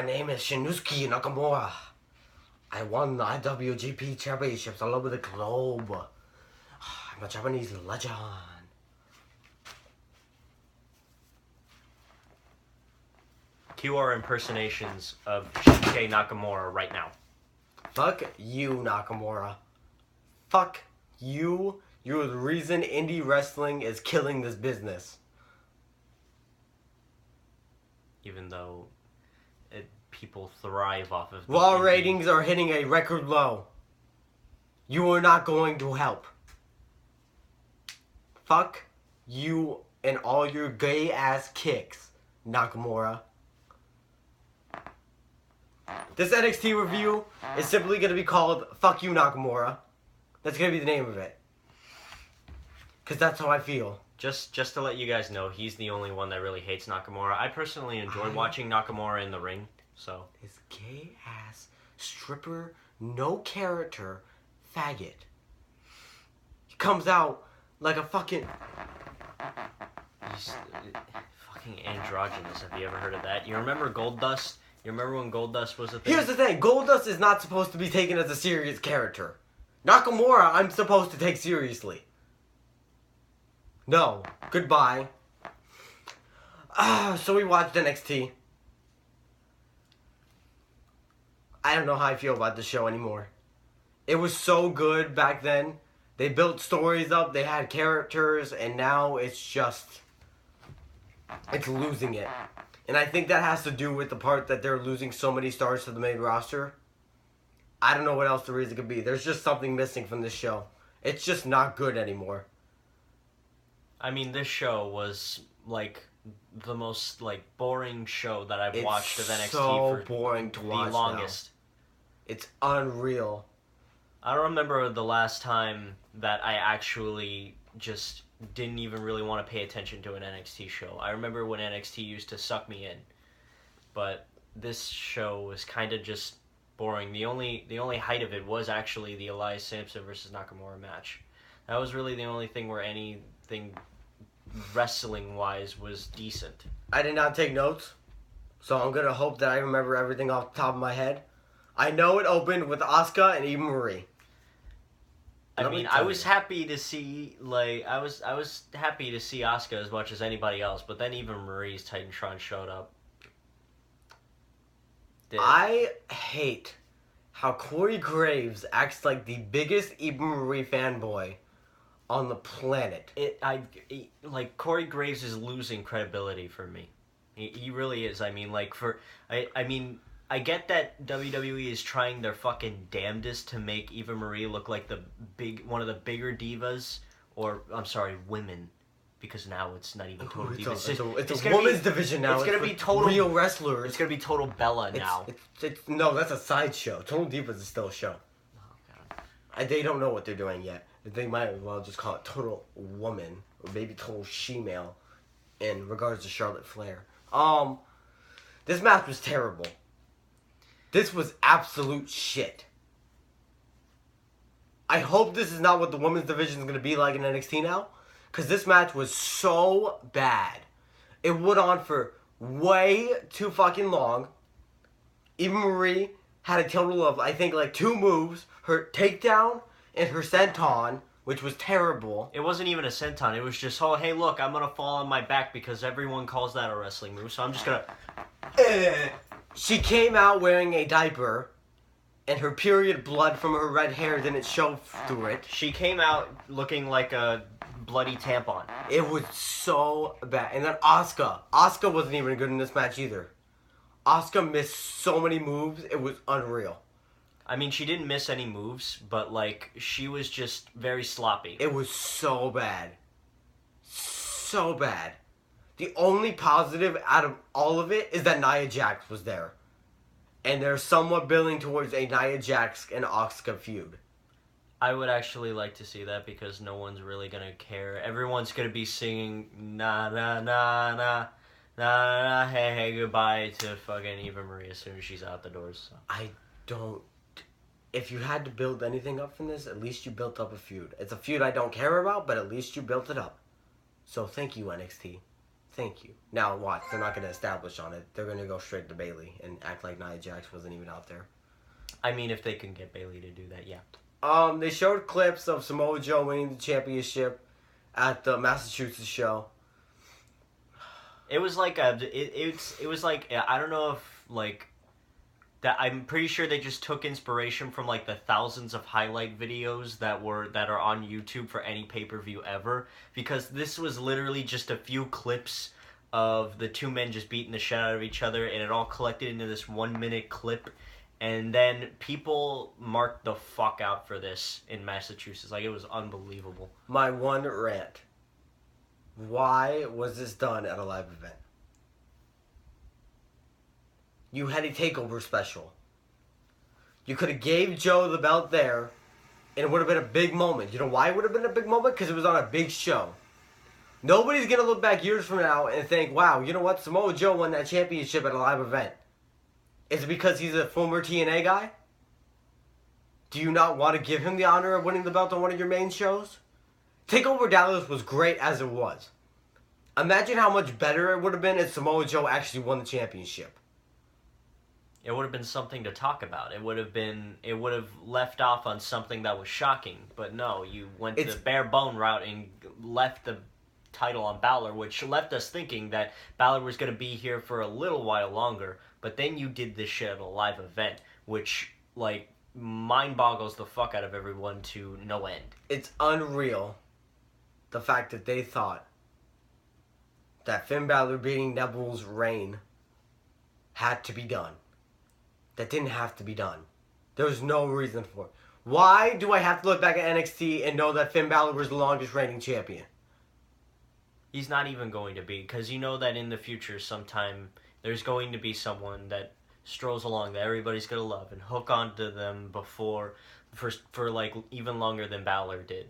My name is Shinsuke Nakamura. I won the IWGP championships all over the globe. I'm a Japanese legend. Cue our impersonations of Shinsuke Nakamura right now. Fuck you, Nakamura. Fuck you. You're the reason indie wrestling is killing this business. Even though people thrive off of... Raw ratings are hitting a record low. You are not going to help. Fuck you and all your gay-ass kicks, Nakamura. This NXT review is simply going to be called Fuck You, Nakamura. That's going to be the name of it. Because that's how I feel. Just to let you guys know, he's the only one that really hates Nakamura. I personally enjoy watching Nakamura in the ring, so... This gay-ass, stripper, no character, faggot. He comes out like a fucking... He's fucking androgynous. Have you ever heard of that? You remember Goldust? You remember when Goldust was a thing? Here's the thing. Goldust is not supposed to be taken as a serious character. Nakamura, I'm supposed to take seriously. No. Goodbye. So we watched NXT. I don't know how I feel about the show anymore. It was so good back then. They built stories up, they had characters, and now it's just... It's losing it. And I think that has to do with the part that they're losing so many stars to the main roster. I don't know what else the reason could be. There's just something missing from this show. It's just not good anymore. I mean, this show was, like, the most, like, boring show that I've watched of NXT so boring to watch the longest. Now. It's unreal. I don't remember the last time that I actually just didn't even really want to pay attention to an NXT show. I remember when NXT used to suck me in. But this show was kind of just boring. The only height of it was actually the Elias Sampson versus Nakamura match. That was really the only thing where anything wrestling-wise was decent. I did not take notes, so I'm going to hope that I remember everything off the top of my head. I know it opened with Asuka and Eva Marie. I mean, I was happy to see, like, I was happy to see Asuka as much as anybody else, but then even Marie's Titantron showed up. I hate how Corey Graves acts like the biggest Eva Marie fanboy on the planet. Like, Corey Graves is losing credibility for me. He really is. I mean, like, I get that WWE is trying their fucking damnedest to make Eva Marie look like one of the bigger divas, or, I'm sorry, women, because now it's not even total divas. It's a women's division now. It's going to be total... real wrestlers. It's going to be total Bella now. No, that's a sideshow. Total Divas is still a show. Oh, God. They don't know what they're doing yet. They might as well just call it Total Woman, or maybe Total She-Male, in regards to Charlotte Flair. This match was terrible. This was absolute shit. I hope this is not what the women's division is going to be like in NXT now. Because this match was so bad. It went on for way too fucking long. Eva Marie had a total of, I think, like 2 moves. Her takedown and her senton, which was terrible. It wasn't even a senton. It was just, oh, hey, look, I'm going to fall on my back because everyone calls that a wrestling move. So I'm just going to... She came out wearing a diaper, and her period blood from her red hair didn't show through it. She came out looking like a bloody tampon. It was so bad. And then Asuka wasn't even good in this match either. Asuka missed so many moves, it was unreal. I mean, she didn't miss any moves, but, like, she was just very sloppy. It was so bad. So bad. The only positive out of all of it is that Nia Jax was there. And they're somewhat building towards a Nia Jax and Asuka feud. I would actually like to see that because no one's really going to care. Everyone's going to be singing na na na na na na hey hey goodbye to fucking Eva Marie as soon as she's out the doors. So. I don't... If you had to build anything up from this, at least you built up a feud. It's a feud I don't care about, but at least you built it up. So thank you, NXT. Thank you. Now watch, they're not going to establish on it. They're going to go straight to Bailey and act like Nia Jax wasn't even out there. I mean, if they can get Bailey to do that, yeah. They showed clips of Samoa Joe winning the championship at the Massachusetts show. It was like it was like, I don't know if like that. I'm pretty sure they just took inspiration from like the thousands of highlight videos that are on YouTube for any pay-per-view ever, because this was literally just a few clips of the two men just beating the shit out of each other, and it all collected into this 1 minute clip. And then people marked the fuck out for this in Massachusetts. Like, it was unbelievable. My one rant. Why was this done at a live event? You had a takeover special. You could have gave Joe the belt there, and it would have been a big moment. You know why it would have been a big moment? Because it was on a big show. Nobody's going to look back years from now and think, wow, you know what? Samoa Joe won that championship at a live event. Is it because he's a former TNA guy? Do you not want to give him the honor of winning the belt on one of your main shows? TakeOver Dallas was great as it was. Imagine how much better it would have been if Samoa Joe actually won the championship. It would have been something to talk about. It would have left off on something that was shocking. But no, you went the bare bone route and left the title on Balor, which left us thinking that Balor was going to be here for a little while longer. But then you did this shit at a live event, which, like, mind boggles the fuck out of everyone to no end. It's unreal, the fact that they thought that Finn Balor beating Neville's reign had to be done. That didn't have to be done. There was no reason for it. Why do I have to look back at NXT and know that Finn Balor was the longest reigning champion? He's not even going to be, because you know that in the future sometime there's going to be someone that strolls along that everybody's going to love and hook onto them for like even longer than Balor did.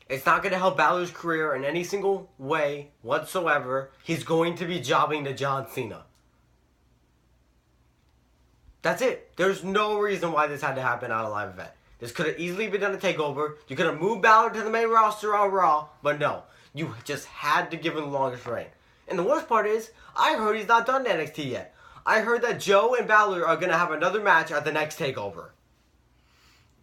It's not going to help Balor's career in any single way whatsoever. He's going to be jobbing to John Cena. That's it. There's no reason why this had to happen on a live event. This could have easily been done a TakeOver. You could have moved Balor to the main roster on Raw, but no. You just had to give him the longest reign. And the worst part is, I heard he's not done to NXT yet. I heard that Joe and Balor are going to have another match at the next TakeOver.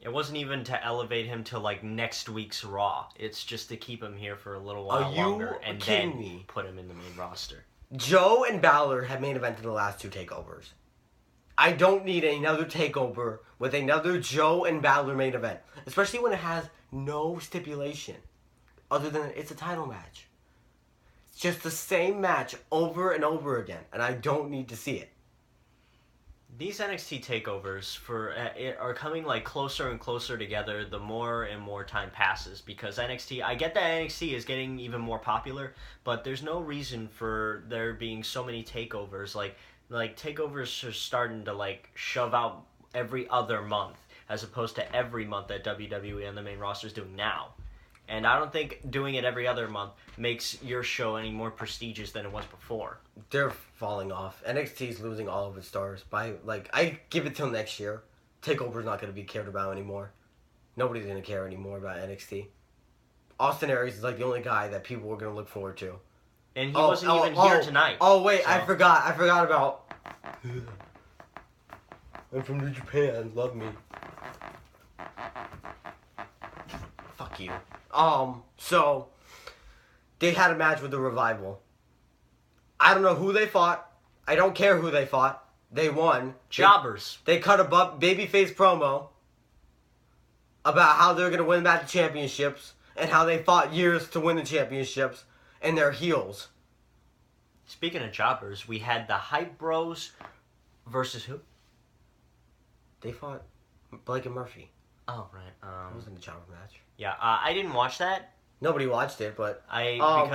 It wasn't even to elevate him to, like, next week's Raw. It's just to keep him here for a little while longer and then put him in the main roster. Joe and Balor have main evented the last two TakeOvers. I don't need another TakeOver with another Joe and Balor main event. Especially when it has no stipulation. Other than it's a title match. It's just the same match over and over again. And I don't need to see it. These NXT takeovers are coming like closer and closer together the more and more time passes, because NXT, I get that NXT is getting even more popular, but there's no reason for there being so many takeovers. Like takeovers are starting to like shove out every other month as opposed to every month that WWE and the main roster is doing now. And I don't think doing it every other month makes your show any more prestigious than it was before. They're falling off. NXT's losing all of its stars. I give it till next year. TakeOver's not going to be cared about anymore. Nobody's going to care anymore about NXT. Austin Aries is like the only guy that people were going to look forward to. And he wasn't even here tonight. Oh, wait, so. I forgot about... I'm from New Japan. Love me. Fuck you. So, they had a match with the Revival. I don't know who they fought. I don't care who they fought. They won. Jobbers. They cut a babyface promo about how they're going to win back the championships and how they fought years to win the championships and they're heels. Speaking of jobbers, we had the Hype Bros versus who? They fought Blake and Murphy. Oh, right. It wasn't a jobber match. Yeah, I didn't watch that. Nobody watched it, but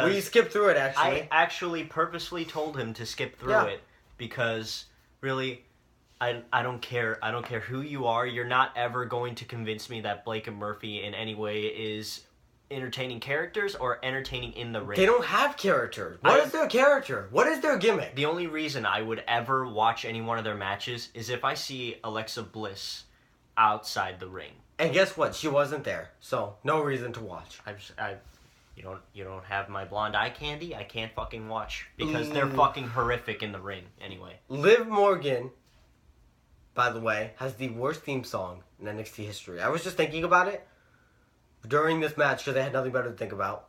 we skipped through it, actually. I actually purposely told him to skip through it because, really, I don't care. I don't care who you are. You're not ever going to convince me that Blake and Murphy in any way is entertaining characters or entertaining in the ring. They don't have characters. What is their character? What is their gimmick? The only reason I would ever watch any one of their matches is if I see Alexa Bliss outside the ring. And guess what? She wasn't there, so no reason to watch. You don't have my blonde eye candy. I can't fucking watch because they're fucking horrific in the ring. Anyway, Liv Morgan, by the way, has the worst theme song in NXT history. I was just thinking about it during this match because I had nothing better to think about,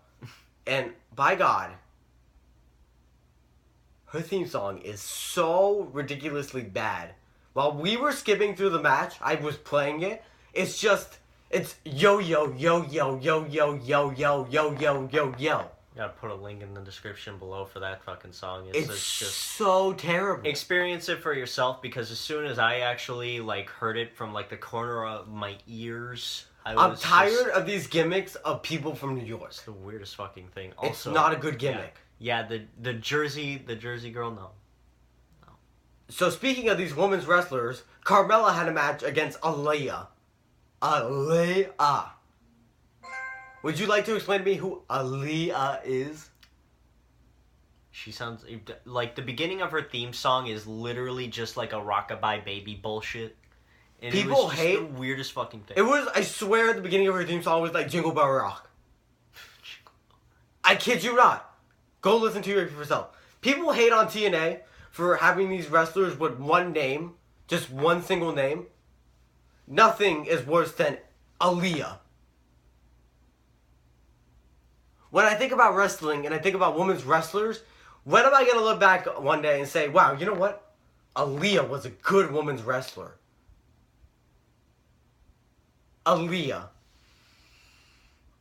and by God, her theme song is so ridiculously bad. While we were skipping through the match, I was playing it. It's yo yo yo yo yo yo yo yo yo yo yo yo. Gotta put a link in the description below for that fucking song. It's just so terrible. Experience it for yourself because as soon as I actually heard it from the corner of my ears, I'm tired of these gimmicks of people from New York. It's the weirdest fucking thing. Also, it's not a good gimmick. Yeah, the Jersey girl, no. So speaking of these women's wrestlers, Carmella had a match against Aaliyah. Aaliyah. Would you like to explain to me who Aaliyah is? She sounds like the beginning of her theme song is literally just like a rockabye baby bullshit. And People it was just hate the weirdest fucking thing. It was. I swear, at the beginning of her theme song was like Jingle Bell Rock. I kid you not. Go listen to it for yourself. People hate on TNA for having these wrestlers with one name, just one single name. Nothing is worse than Aaliyah. When I think about wrestling and I think about women's wrestlers, when am I going to look back one day and say, wow, you know what? Aaliyah was a good women's wrestler. Aaliyah.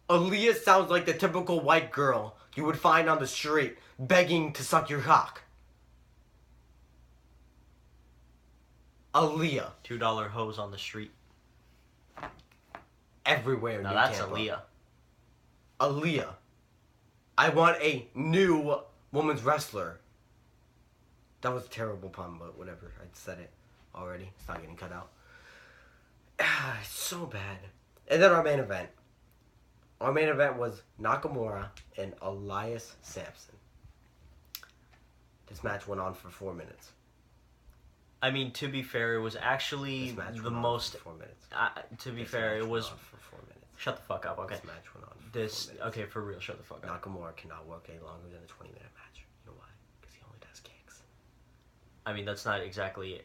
Aaliyah sounds like the typical white girl you would find on the street begging to suck your cock. Aaliyah. $2 hose on the street. Everywhere. Now that's Aaliyah. Aaliyah. I want a new women's wrestler. That was a terrible pun, but whatever. I said it already. It's not getting cut out. It's so bad. And then our main event. Our main event was Nakamura and Elias Sampson. This match went on for 4 minutes. I mean, to be fair, it was actually the most. 4 minutes. To be fair, it was. For 4 minutes. Shut the fuck up, okay? This match went on for 4 minutes. Okay, for real, shut the fuck up. Nakamura cannot work any longer than a 20-minute match. You know why? Because he only does kicks. I mean, that's not exactly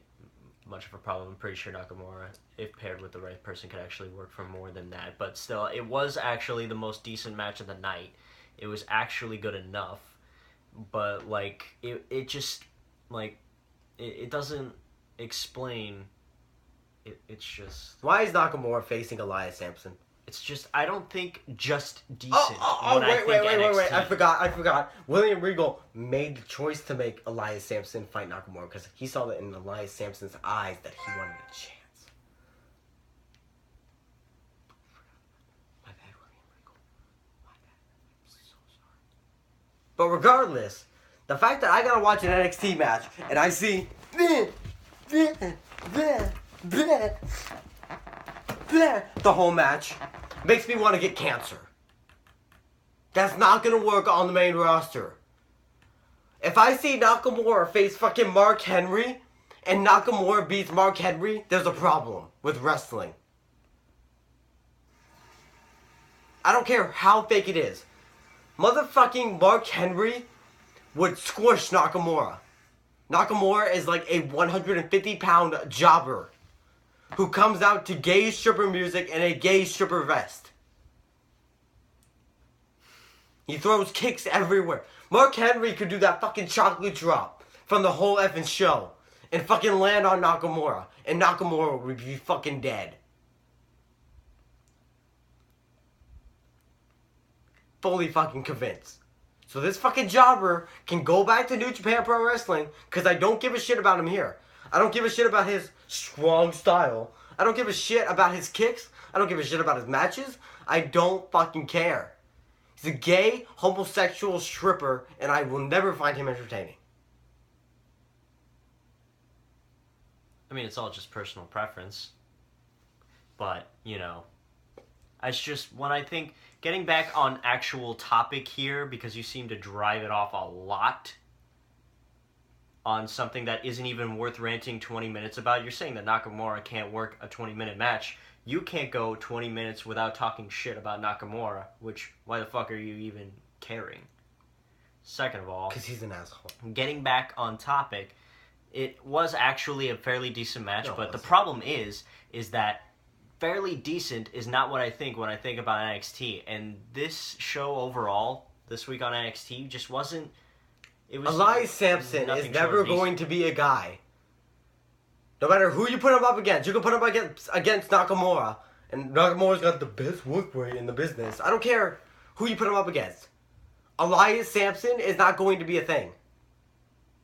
much of a problem. I'm pretty sure Nakamura, if paired with the right person, could actually work for more than that. But still, it was actually the most decent match of the night. It was actually good enough. But, it just, it doesn't explain. It's just... Why is Nakamura facing Elias Sampson? It's just, I don't think just decent. Wait. I forgot. William Regal made the choice to make Elias Sampson fight Nakamura because he saw that in Elias Sampson's eyes that he wanted a chance. My bad, William Regal. My bad. I'm so sorry. But regardless, the fact that I gotta watch an NXT match and I see the whole match makes me want to get cancer. That's not gonna work on the main roster. If I see Nakamura face fucking Mark Henry and Nakamura beats Mark Henry, there's a problem with wrestling. I don't care how fake it is. Motherfucking Mark Henry would squish Nakamura. Nakamura is like a 150-pound jobber who comes out to gay stripper music and a gay stripper vest. He throws kicks everywhere. Mark Henry could do that fucking chocolate drop from the whole effing show and fucking land on Nakamura, and Nakamura would be fucking dead. Fully fucking convinced. So this fucking jobber can go back to New Japan Pro Wrestling because I don't give a shit about him here. I don't give a shit about his strong style. I don't give a shit about his kicks. I don't give a shit about his matches. I don't fucking care. He's a gay, homosexual stripper, and I will never find him entertaining. I mean, it's all just personal preference. But, it's just, when I think, getting back on actual topic here, because you seem to drive it off a lot on something that isn't even worth ranting 20 minutes about. You're saying that Nakamura can't work a 20-minute match. You can't go 20 minutes without talking shit about Nakamura, which, why the fuck are you even caring? Second of all... Because he's an asshole. Getting back on topic, it was actually a fairly decent match, but the wasn't. problem is that fairly decent is not what I think when I think about NXT. And this show overall, this week on NXT, just wasn't... It was Elias Sampson is never going to be a guy. No matter who you put him up against, you can put him against Nakamura, and Nakamura's got the best work rate in the business. I don't care who you put him up against. Elias Sampson is not going to be a thing.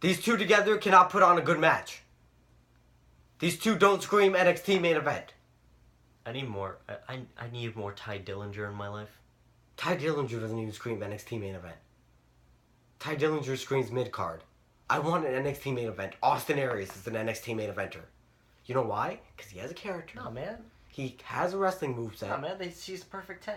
These two together cannot put on a good match. These two don't scream NXT main event. I need more. I need more Ty Dillinger in my life. Ty Dillinger doesn't even scream NXT main event. Ty Dillinger screams mid-card. I want an NXT main event. Austin Aries is an NXT main eventer. You know why? Because he has a character. No, man. He has a wrestling moveset. No, man. He's the perfect 10.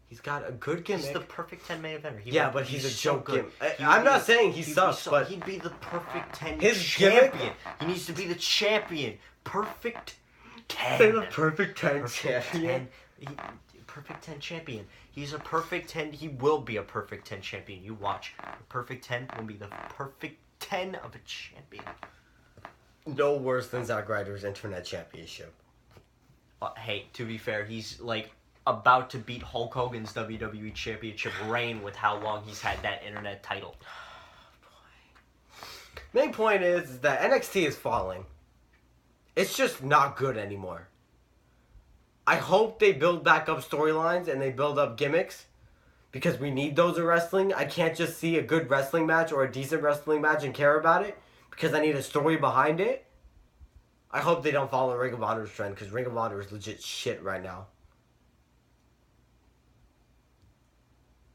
He's got a good gimmick. He's the perfect 10 main eventer. But he's a joke gimmick. I'm not saying he sucks, but... He'd be the perfect 10 his champion. Gimmick? He needs to be the champion. Perfect 10. Say the perfect 10 champion. Perfect 10 champion. He's a perfect 10. He will be a perfect 10 champion. You watch. The perfect 10 will be the perfect 10 of a champion. No worse than Zack Ryder's internet championship. Hey, to be fair, he's like about to beat Hulk Hogan's WWE championship reign with how long he's had that internet title. Main point is that NXT is falling. It's just not good anymore. I hope they build back up storylines and they build up gimmicks, because we need those in wrestling. I can't just see a good wrestling match or a decent wrestling match and care about it, because I need a story behind it. I hope they don't follow Ring of Honor's trend, because Ring of Honor is legit shit right now.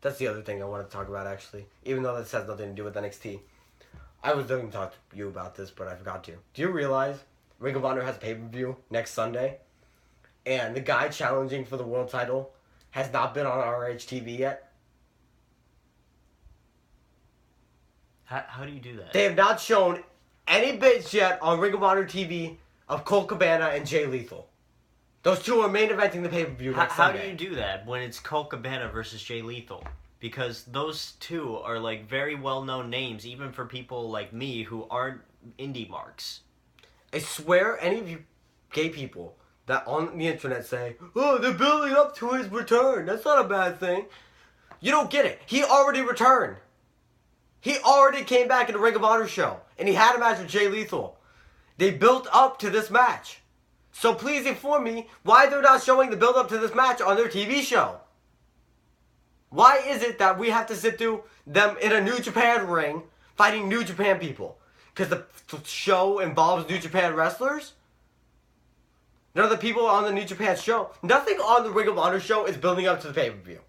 That's the other thing I want to talk about, actually. Even though this has nothing to do with NXT. I was going to talk to you about this, but I forgot to. Do you realize Ring of Honor has a pay-per-view next Sunday? And the guy challenging for the world title has not been on RHTV yet? How do you do that? They have not shown any bits yet on Ring of Honor TV of Colt Cabana and Jay Lethal. Those two are main eventing the pay-per-view next Sunday. How do you do that when it's Colt Cabana versus Jay Lethal? Because those two are like very well-known names, even for people like me who aren't indie marks. I swear any of you gay people that on the internet say, oh, they're building up to his return. That's not a bad thing. You don't get it. He already returned. He already came back in the Ring of Honor show. And he had a match with Jay Lethal. They built up to this match. So please inform me why they're not showing the build up to this match on their TV show. Why is it that we have to sit through them in a New Japan ring fighting New Japan people? Because the show involves New Japan wrestlers? None of the people on the New Japan show, nothing on the Ring of Honor show is building up to the pay-per-view.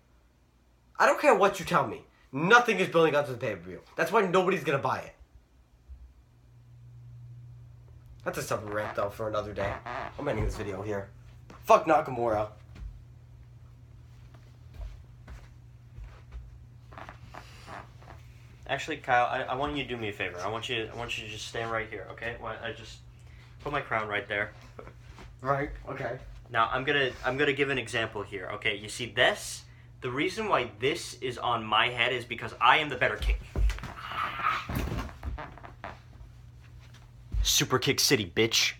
I don't care what you tell me. Nothing is building up to the pay-per-view. That's why nobody's going to buy it. That's a separate rant, though, for another day. I'm ending this video here. Fuck Nakamura. Actually, Kyle, I want you to do me a favor. I want you to just stand right here, okay? I just put my crown right there. Right, okay. Now, I'm gonna give an example here, okay? You see this? The reason why this is on my head is because I am the better king. Super Kick City, bitch.